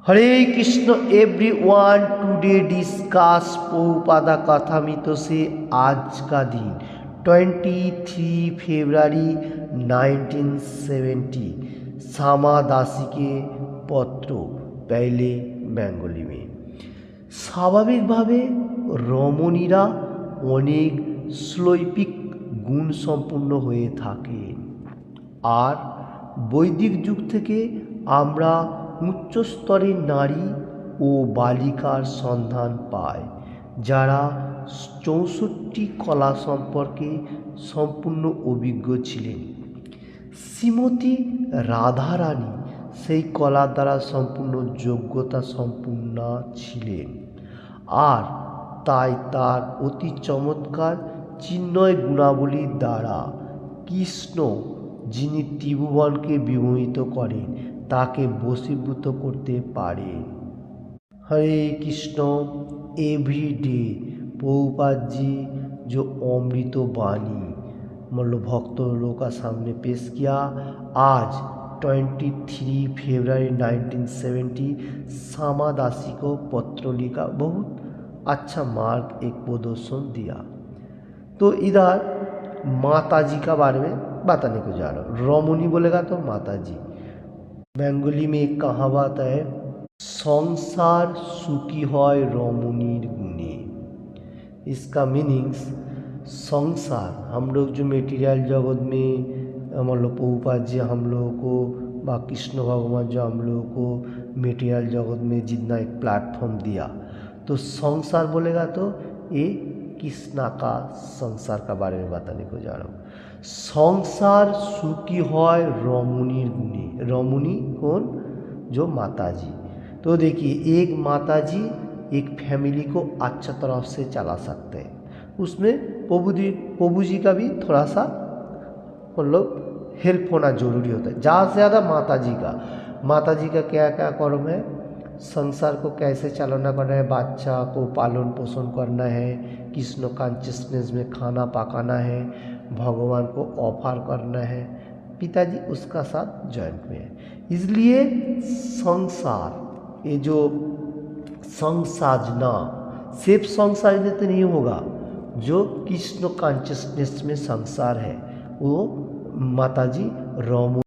হরে Krishna everyone today discuss पौपादा कथामित से आज का दिन 23 फरवरी 1970 श्यामा दासी के पत्र पहले बेंगली में স্বাভাবিকভাবে রমণীরা অনেক শৈল্পিক গুণ সম্পন্ন হয়ে থাকেন আর বৈদিক যুগ থেকে আমরা উচ্চ স্তরের নারী ও বালিকার সন্ধান পাই যারা 64 কলা সম্পর্কে সম্পূর্ণ অভিজ্ঞ ছিলেন। শ্রীমতী রাধারানী সেই কলা দ্বারা সম্পূর্ণ যোগ্যতা সম্পূর্ণ ছিলেন আর তাই তার অতি চমৎকার চিন্ময় গুণাবলীর দ্বারা কৃষ্ণ যিনি ত্রিভুবনকে বিমোহিত করেন তাকে বশীভূত করতে পারেন। हरे कृष्ण एवरीडे प्रभुपाद जी जो अमृत वाणी मतलब भक्तों का सामने पेश किया। आज 23 फरवरी 1970 श्यामा दासी को पत्र लिखा, बहुत अच्छा मार्ग एक प्रदर्शन दिया। तो इधर माता जी का बारे में बताने को जा रहा हूँ। रमणी बोलेगा तो माता जी। बेंगली में एक कहावत है, संसार सुखी है रमणीर गुणे। इसका मीनिंग्स संसार, हम लोग जो मेटीरियल जगत में मतलब प्रभुपाद जी हम लोगों को व कृष्ण भगवान जो हम लोगों को मेटीरियल जगत में जितना एक प्लेटफॉर्म दिया, तो संसार बोलेगा तो ये कृष्णा का संसार का बारे में बताने को जा रहा हूँ। संसार सुखी है रमणीर गुणे। रमणी कौन? जो माता जी। तो देखिए एक माता जी एक फैमिली को अच्छा तरफ से चला सकते हैं, उसमें प्रभु जी का भी थोड़ा सा मतलब हेल्प होना जरूरी होता है। ज़्यादा से ज़्यादा माता जी का क्या क्या कर्म है, संसार को कैसे चालना करना है, बच्चा को पालन पोषण करना है, कृष्ण कॉन्शियसनेस में खाना पकाना है, भगवान को ऑफर करना है, पिताजी उसका साथ जॉइंट में है। इसलिए संसार, ये जो संसाजना सिर्फ संसार तो नहीं होगा, जो कृष्ण कॉन्शियसनेस में संसार है वो माताजी रमणी